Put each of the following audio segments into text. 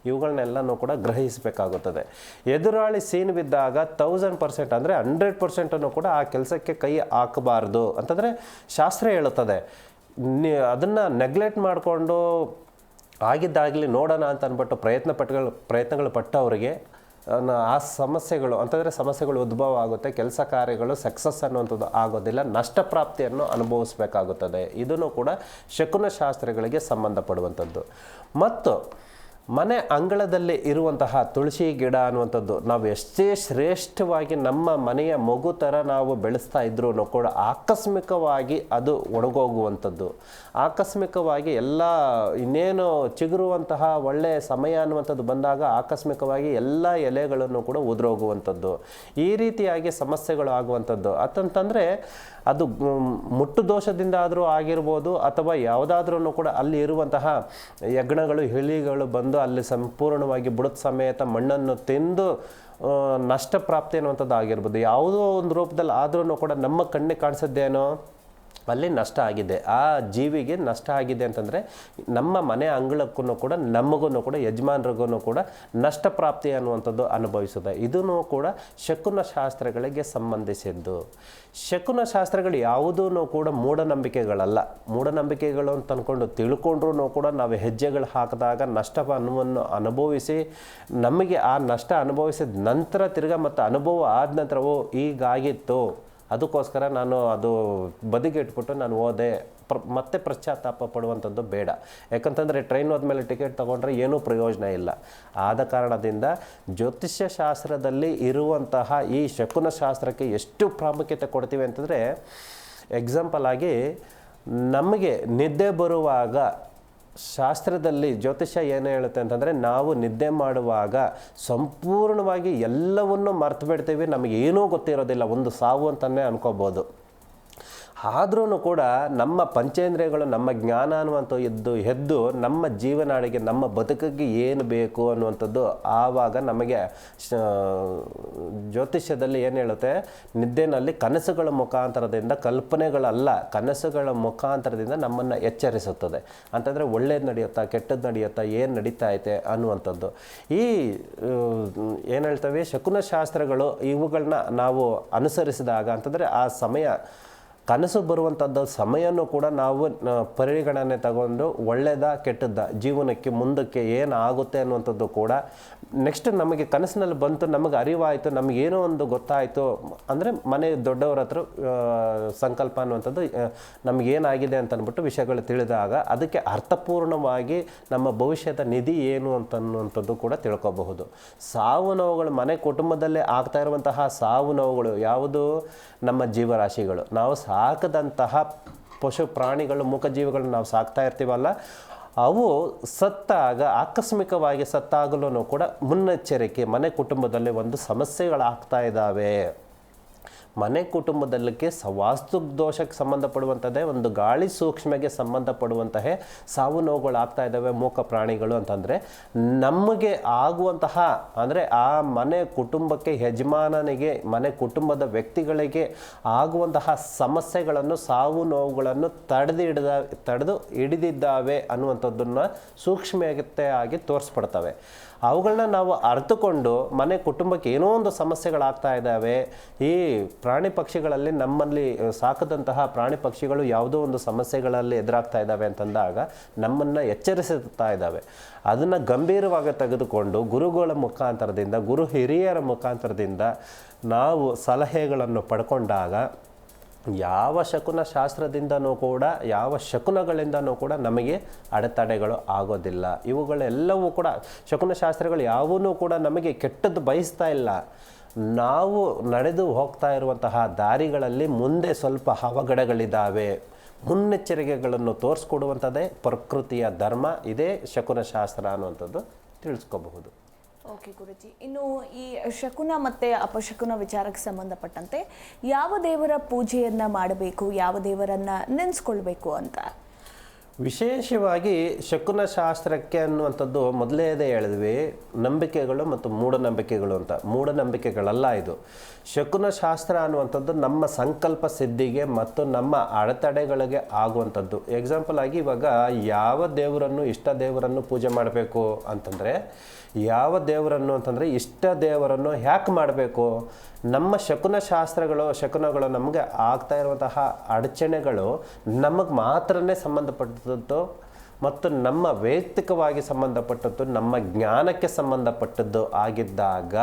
ಇವುಗಳನ್ನೆಲ್ಲನೂ ಕೂಡ ಗ್ರಹಿಸಬೇಕಾಗುತ್ತದೆ. ಎದುರಾಳಿ ಸೀನ್ ಬಿದ್ದಾಗ 1000% ಅಂದರೆ 100% ಕೂಡ ಆ ಕೆಲಸಕ್ಕೆ ಕೈ ಹಾಕಬಾರ್ದು ಅಂತಂದರೆ ಶಾಸ್ತ್ರ ಹೇಳುತ್ತದೆ. ಅದನ್ನು ನೆಗ್ಲೆಕ್ಟ್ ಮಾಡಿಕೊಂಡು ಆಗಿದ್ದಾಗಲಿ ನೋಡೋಣ ಅಂತ ಅಂದ್ಬಿಟ್ಟು ಪ್ರಯತ್ನಗಳು ಪಟ್ಟವರಿಗೆ ಆ ಸಮಸ್ಯೆಗಳು ಉದ್ಭವ ಆಗುತ್ತೆ. ಕೆಲಸ ಕಾರ್ಯಗಳು ಸಕ್ಸಸ್ ಅನ್ನುವಂಥದ್ದು ಆಗೋದಿಲ್ಲ, ನಷ್ಟಪ್ರಾಪ್ತಿಯನ್ನು ಅನುಭವಿಸಬೇಕಾಗುತ್ತದೆ. ಇದನ್ನು ಕೂಡ ಶಕುನ ಶಾಸ್ತ್ರಗಳಿಗೆ ಸಂಬಂಧಪಡುವಂಥದ್ದು. ಮತ್ತು ಮನೆ ಅಂಗಳದಲ್ಲಿ ಇರುವಂತಹ ತುಳಸಿ ಗಿಡ ಅನ್ನುವಂಥದ್ದು ನಾವು ಎಷ್ಟೇ ಶ್ರೇಷ್ಠವಾಗಿ ನಮ್ಮ ಮನೆಯ ಮಗು ಥರ ನಾವು ಬೆಳೆಸ್ತಾ ಇದ್ರೂ ಕೂಡ ಆಕಸ್ಮಿಕವಾಗಿ ಅದು ಒಣಗೋಗುವಂಥದ್ದು, ಆಕಸ್ಮಿಕವಾಗಿ ಎಲ್ಲ ಇನ್ನೇನು ಚಿಗುರುವಂತಹ ಒಳ್ಳೆಯ ಸಮಯ ಅನ್ನುವಂಥದ್ದು ಬಂದಾಗ ಆಕಸ್ಮಿಕವಾಗಿ ಎಲ್ಲ ಎಲೆಗಳನ್ನು ಕೂಡ ಉದುರೋಗುವಂಥದ್ದು, ಈ ರೀತಿಯಾಗಿ ಸಮಸ್ಯೆಗಳು ಆಗುವಂಥದ್ದು. ಅಂತಂತಂದರೆ ಅದು ಮುಟ್ಟು ದೋಷದಿಂದ ಆದರೂ ಆಗಿರ್ಬೋದು, ಅಥವಾ ಯಾವುದಾದ್ರೂ ಕೂಡ ಅಲ್ಲಿ ಇರುವಂತಹ ಯಜ್ಞಗಳು ಹಿಳಿಗಳು ಬಂದು ಅಲ್ಲಿ ಸಂಪೂರ್ಣವಾಗಿ ಬುಡದ ಸಮೇತ ಮಣ್ಣನ್ನು ತಿಂದು ನಷ್ಟಪ್ರಾಪ್ತಿ ಅನ್ನುವಂಥದ್ದು ಆಗಿರ್ಬೋದು. ಯಾವುದೋ ಒಂದು ರೂಪದಲ್ಲಿ ಆದ್ರೂ ಕೂಡ ನಮ್ಮ ಕಣ್ಣಿಗೆ ಕಾಣಿಸೋದೇನೋ ಅಲ್ಲಿ ನಷ್ಟ ಆಗಿದೆ, ಆ ಜೀವಿಗೆ ನಷ್ಟ ಆಗಿದೆ ಅಂತಂದರೆ ನಮ್ಮ ಮನೆ ಅಂಗಳಕ್ಕೂ ಕೂಡ ನಮಗೂ ಕೂಡ ಯಜಮಾನ್ರಿಗೂ ಕೂಡ ನಷ್ಟಪ್ರಾಪ್ತಿ ಅನ್ನುವಂಥದ್ದು ಅನುಭವಿಸುತ್ತೆ. ಇದೂ ಕೂಡ ಶಕುನ ಶಾಸ್ತ್ರಗಳಿಗೆ ಸಂಬಂಧಿಸಿದ್ದು. ಶಕುನ ಶಾಸ್ತ್ರಗಳು ಯಾವುದೂ ಕೂಡ ಮೂಢನಂಬಿಕೆಗಳಲ್ಲ. ಮೂಢನಂಬಿಕೆಗಳು ಅಂತ ಅಂದ್ಕೊಂಡು ತಿಳ್ಕೊಂಡ್ರೂ ಕೂಡ ನಾವು ಹೆಜ್ಜೆಗಳು ಹಾಕಿದಾಗ ನಷ್ಟವನ್ನು ಅನುಭವಿಸಿ ನಮಗೆ ಆ ನಷ್ಟ ಅನುಭವಿಸಿದ ನಂತರ ತಿರ್ಗಾ ಮತ್ತು ಅನುಭವ ಆದ ನಂತರ ಹೀಗಾಗಿತ್ತು, ಅದಕ್ಕೋಸ್ಕರ ನಾನು ಅದು ಬದಿಗೆ ಇಟ್ಬಿಟ್ಟು ನಾನು ಹೋದೆ ಮತ್ತೆ ಪಶ್ಚಾತ್ತಾಪ ಪಡುವಂಥದ್ದು ಬೇಡ. ಯಾಕಂತಂದರೆ ಟ್ರೈನ್ ಹೋದ್ಮೇಲೆ ಟಿಕೆಟ್ ತೊಗೊಂಡ್ರೆ ಏನೂ ಪ್ರಯೋಜನ ಇಲ್ಲ. ಆದ ಕಾರಣದಿಂದ ಜ್ಯೋತಿಷ್ಯ ಶಾಸ್ತ್ರದಲ್ಲಿ ಇರುವಂತಹ ಈ ಶಕುನ ಶಾಸ್ತ್ರಕ್ಕೆ ಎಷ್ಟು ಪ್ರಾಮುಖ್ಯತೆ ಕೊಡ್ತೀವಿ ಅಂತಂದರೆ, ಎಕ್ಸಾಂಪಲ್ ಆಗಿ ನಮಗೆ ನಿದ್ದೆ ಬರುವಾಗ ಶಾಸ್ತ್ರದಲ್ಲಿ ಜ್ಯೋತಿಷ್ಯ ಏನು ಹೇಳುತ್ತೆ ಅಂತಂದರೆ, ನಾವು ನಿದ್ದೆ ಮಾಡುವಾಗ ಸಂಪೂರ್ಣವಾಗಿ ಎಲ್ಲವನ್ನೂ ಮರ್ತು ಬಿಡ್ತೀವಿ, ನಮಗೇನೂ ಗೊತ್ತಿರೋದಿಲ್ಲ, ಒಂದು ಸಾವು ಅಂತಲೇ ಅನ್ಕೋಬೋದು. ಆದ್ರೂ ಕೂಡ ನಮ್ಮ ಪಂಚೇಂದ್ರಿಯಗಳು ನಮ್ಮ ಜ್ಞಾನ ಅನ್ನುವಂಥ ಎದ್ದು ನಮ್ಮ ಜೀವನಾಡಿಗೆ ನಮ್ಮ ಬದುಕಿಗೆ ಏನು ಬೇಕು ಅನ್ನುವಂಥದ್ದು ಆವಾಗ ನಮಗೆ ಜ್ಯೋತಿಷ್ಯದಲ್ಲಿ ಏನು ಹೇಳುತ್ತೆ, ನಿದ್ದೆನಲ್ಲಿ ಕನಸುಗಳ ಮುಖಾಂತರದಿಂದ, ಕಲ್ಪನೆಗಳಲ್ಲ ಕನಸುಗಳ ಮುಖಾಂತರದಿಂದ ನಮ್ಮನ್ನು ಎಚ್ಚರಿಸುತ್ತದೆ. ಅಂತಂದರೆ ಒಳ್ಳೇದು ನಡೆಯುತ್ತಾ ಕೆಟ್ಟದ್ದು ನಡೆಯುತ್ತಾ ಏನು ನಡೀತಾ ಐತೆ ಅನ್ನುವಂಥದ್ದು. ಈ ಏನು ಹೇಳ್ತವೆ ಶಕುನ ಶಾಸ್ತ್ರಗಳು ಇವುಗಳನ್ನ ನಾವು ಅನುಸರಿಸಿದಾಗ ಅಂತಂದರೆ ಆ ಸಮಯ ಕನಸು ಬರುವಂಥದ್ದು ಸಮಯನೂ ಕೂಡ ನಾವು ಪರಿಗಣನೆ ತಗೊಂಡು ಒಳ್ಳೆಯದ ಕೆಟ್ಟದ್ದ ಜೀವನಕ್ಕೆ ಮುಂದಕ್ಕೆ ಏನು ಆಗುತ್ತೆ ಅನ್ನುವಂಥದ್ದು ಕೂಡ ನೆಕ್ಸ್ಟ್ ನಮಗೆ ಕನಸಿನಲ್ಲಿ ಬಂತು, ನಮಗೆ ಅರಿವಾಯಿತು, ನಮಗೇನೋ ಒಂದು ಗೊತ್ತಾಯಿತು ಅಂದರೆ ಮನೆ ದೊಡ್ಡವ್ರ ಹತ್ರ ಸಂಕಲ್ಪ ಅನ್ನುವಂಥದ್ದು ನಮಗೇನಾಗಿದೆ ಅಂತ ಅಂದ್ಬಿಟ್ಟು ವಿಷಯಗಳು ತಿಳಿದಾಗ ಅದಕ್ಕೆ ಅರ್ಥಪೂರ್ಣವಾಗಿ ನಮ್ಮ ಭವಿಷ್ಯದ ನಿಧಿ ಏನು ಅಂತನ್ನುವಂಥದ್ದು ಕೂಡ ತಿಳ್ಕೋಬಹುದು. ಸಾವು ನೋವುಗಳು ಮನೆ ಕುಟುಂಬದಲ್ಲೇ ಆಗ್ತಾ ಇರುವಂತಹ ಸಾವು ನೋವುಗಳು ಯಾವುದು? ನಮ್ಮ ಜೀವರಾಶಿಗಳು, ನಾವು ಸಾಕದಂತಹ ಪಶು ಪ್ರಾಣಿಗಳು ಮೂಕಜೀವಿಗಳು ನಾವು ಸಾಕ್ತಾ ಇರ್ತೀವಲ್ಲ, ಅವು ಸತ್ತಾಗ ಆಕಸ್ಮಿಕವಾಗಿ ಸತ್ತಾಗಲೂ ಕೂಡ ಮುನ್ನೆಚ್ಚರಿಕೆ ಮನೆ ಕುಟುಂಬದಲ್ಲಿ ಒಂದು ಸಮಸ್ಯೆಗಳಾಗ್ತಾ ಇದ್ದಾವೆ. ಮನೆ ಕುಟುಂಬದಲ್ಲಿಕ್ಕೆ ವಾಸ್ತು ದೋಷಕ್ಕೆ ಸಂಬಂಧಪಡುವಂಥದ್ದೇ ಒಂದು ಗಾಳಿ ಸೂಕ್ಷ್ಮೆಗೆ ಸಂಬಂಧಪಡುವಂತಹ ಸಾವು ನೋವುಗಳು ಆಗ್ತಾ ಇದ್ದಾವೆ ಮೂಕ ಪ್ರಾಣಿಗಳು ಅಂತಂದರೆ ನಮಗೆ ಆಗುವಂತಹ ಅಂದರೆ ಆ ಮನೆ ಕುಟುಂಬಕ್ಕೆ ಯಜಮಾನನಿಗೆ ಮನೆ ಕುಟುಂಬದ ವ್ಯಕ್ತಿಗಳಿಗೆ ಆಗುವಂತಹ ಸಮಸ್ಯೆಗಳನ್ನು ಸಾವು ನೋವುಗಳನ್ನು ತಡೆದು ಹಿಡಿದಿದ್ದಾವೆ ಅನ್ನುವಂಥದ್ದನ್ನು ಸೂಕ್ಷ್ಮತೆಯಾಗಿ ತೋರಿಸ್ಪಡ್ತವೆ. ಅವುಗಳನ್ನ ನಾವು ಅರ್ಥಕೊಂಡು ಮನೆ ಕುಟುಂಬಕ್ಕೆ ಏನೋ ಒಂದು ಸಮಸ್ಯೆಗಳಾಗ್ತಾ ಇದ್ದಾವೆ, ಈ ಪ್ರಾಣಿ ಪಕ್ಷಿಗಳಲ್ಲಿ ನಮ್ಮಲ್ಲಿ ಸಾಕದಂತಹ ಪ್ರಾಣಿ ಪಕ್ಷಿಗಳು ಯಾವುದೋ ಒಂದು ಸಮಸ್ಯೆಗಳಲ್ಲಿ ಎದುರಾಗ್ತಾ ಇದ್ದಾವೆ ಅಂತಂದಾಗ ನಮ್ಮನ್ನು ಎಚ್ಚರಿಸುತ್ತಾ ಇದ್ದಾವೆ. ಅದನ್ನು ಗಂಭೀರವಾಗಿ ತೆಗೆದುಕೊಂಡು ಗುರುಗಳ ಮುಖಾಂತರದಿಂದ ಗುರು ಹಿರಿಯರ ಮುಖಾಂತರದಿಂದ ನಾವು ಸಲಹೆಗಳನ್ನು ಪಡ್ಕೊಂಡಾಗ ಯಾವ ಶಕುನ ಶಾಸ್ತ್ರದಿಂದನೂ ಕೂಡ ಯಾವ ಶಕುನಗಳಿಂದನೂ ಕೂಡ ನಮಗೆ ಅಡೆತಡೆಗಳು ಆಗೋದಿಲ್ಲ. ಇವುಗಳೆಲ್ಲವೂ ಕೂಡ ಶಕುನ ಶಾಸ್ತ್ರಗಳು ಯಾವೂ ಕೂಡ ನಮಗೆ ಕೆಟ್ಟದ್ದು ಬಯಸ್ತಾ ಇಲ್ಲ. ನಾವು ನಡೆದು ಹೋಗ್ತಾ ಇರುವಂತಹ ದಾರಿಗಳಲ್ಲಿ ಮುಂದೆ ಸ್ವಲ್ಪ ಅವಘಡಗಳಿದ್ದಾವೆ, ಮುನ್ನೆಚ್ಚರಿಕೆಗಳನ್ನು ತೋರಿಸ್ಕೊಡುವಂಥದ್ದೇ ಪ್ರಕೃತಿಯ ಧರ್ಮ. ಇದೇ ಶಕುನ ಶಾಸ್ತ್ರ ಅನ್ನುವಂಥದ್ದು ತಿಳಿಸ್ಕೋಬಹುದು. ಓಕೆ ಗುರುಜಿ, ಇನ್ನು ಈ ಶಕುನ ಮತ್ತು ಅಪಶಕುನ ವಿಚಾರಕ್ಕೆ ಸಂಬಂಧಪಟ್ಟಂತೆ ಯಾವ ದೇವರ ಪೂಜೆಯನ್ನು ಮಾಡಬೇಕು, ಯಾವ ದೇವರನ್ನು ನೆನೆಸ್ಕೊಳ್ಬೇಕು ಅಂತ? ವಿಶೇಷವಾಗಿ ಶಕುನ ಶಾಸ್ತ್ರಕ್ಕೆ ಅನ್ನುವಂಥದ್ದು ಮೊದಲೇದೇ ಹೇಳಿದ್ವಿ, ನಂಬಿಕೆಗಳು ಮತ್ತು ಮೂಢನಂಬಿಕೆಗಳು ಅಂತ. ಮೂಢನಂಬಿಕೆಗಳಲ್ಲ ಇದು. ಶಕುನ ಶಾಸ್ತ್ರ ಅನ್ನುವಂಥದ್ದು ನಮ್ಮ ಸಂಕಲ್ಪ ಸಿದ್ಧಿಗೆ ಮತ್ತು ನಮ್ಮ ಅಡೆತಡೆಗಳಿಗೆ ಆಗುವಂಥದ್ದು. ಎಕ್ಸಾಂಪಲ್ ಆಗಿ ಇವಾಗ ಯಾವ ದೇವರನ್ನು, ಇಷ್ಟ ದೇವರನ್ನು ಪೂಜೆ ಮಾಡಬೇಕು ಅಂತಂದರೆ, ಯಾವ ದೇವರನ್ನು ಅಂತಂದರೆ ಇಷ್ಟ ದೇವರನ್ನು ಯಾಕೆ ಮಾಡಬೇಕು? ನಮ್ಮ ಶಕುನಗಳು ನಮಗೆ ಆಗ್ತಾ ಇರುವಂತಹ ಅಡಚಣೆಗಳು ನಮಗೆ ಮಾತ್ರನೇ ಸಂಬಂಧಪಟ್ಟದ್ದು ಮತ್ತು ನಮ್ಮ ವೈಯಕ್ತಿಕವಾಗಿ ಸಂಬಂಧಪಟ್ಟದ್ದು, ನಮ್ಮ ಜ್ಞಾನಕ್ಕೆ ಸಂಬಂಧಪಟ್ಟದ್ದು ಆಗಿದ್ದಾಗ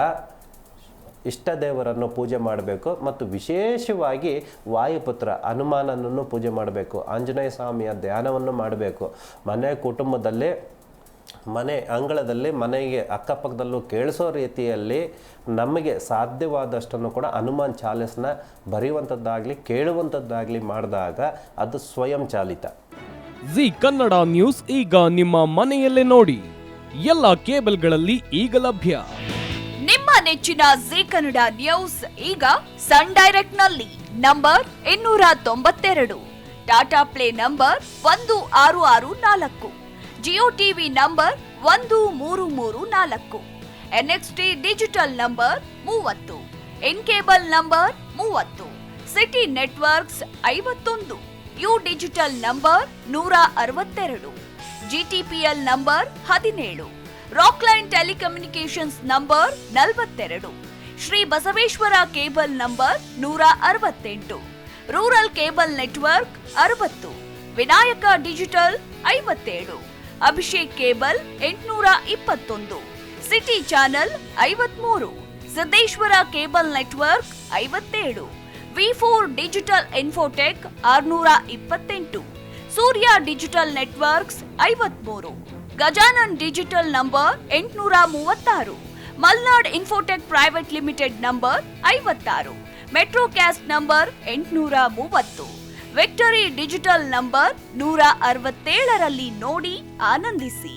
ಇಷ್ಟ ದೇವರನ್ನು ಪೂಜೆ ಮಾಡಬೇಕು. ಮತ್ತು ವಿಶೇಷವಾಗಿ ವಾಯುಪುತ್ರ ಹನುಮಾನನನ್ನು ಪೂಜೆ ಮಾಡಬೇಕು. ಆಂಜನೇಯ ಸ್ವಾಮಿಯ ಧ್ಯಾನವನ್ನು ಮಾಡಬೇಕು. ಮನೆ ಕುಟುಂಬದಲ್ಲಿ, ಮನೆ ಅಂಗಳದಲ್ಲಿ, ಮನೆಗೆ ಅಕ್ಕಪಕ್ಕದಲ್ಲೂ ಕೇಳಿಸೋ ರೀತಿಯಲ್ಲಿ ನಮಗೆ ಸಾಧ್ಯವಾದಷ್ಟನ್ನು ಕೂಡ ಹನುಮಾನ್ ಚಾಲೀಸ್ನ ಬರೆಯುವಂಥದ್ದಾಗಲಿ ಕೇಳುವಂಥದ್ದಾಗಲಿ ಮಾಡಿದಾಗ ಅದು ಸ್ವಯಂ ಚಾಲಿತ. ಜಿ ಕನ್ನಡ ನ್ಯೂಸ್ ಈಗ ನಿಮ್ಮ ಮನೆಯಲ್ಲೇ ನೋಡಿ. ಎಲ್ಲ ಕೇಬಲ್ಗಳಲ್ಲಿ ಈಗ ಲಭ್ಯ. ನಿಮ್ಮ ನೆಚ್ಚಿನ ಜಿ ಕನ್ನಡ ನ್ಯೂಸ್ ಈಗ ಸನ್ ಡೈರೆಕ್ಟ್ ನಲ್ಲಿ number 292, Tata play number 1664, Jio TV number 1334, NXT digital number 30, in cable number 30, city networks 51, U digital number 162, GTPL number 17, Rockline telecommunications number 42, Shri Basaveshwara cable number 168, rural cable network 60, Vinayaka digital 57, Abhishek cable 821, city channel 53, Siddeshwara cable network 57, V4 digital Infotech 628, Surya digital networks 53, Gajanan digital number 836, Malnad infotech private limited number 56, metrocast number 830, victory digital number 167ರಲ್ಲಿ ನೋಡಿ ಆನಂದಿಸಿ.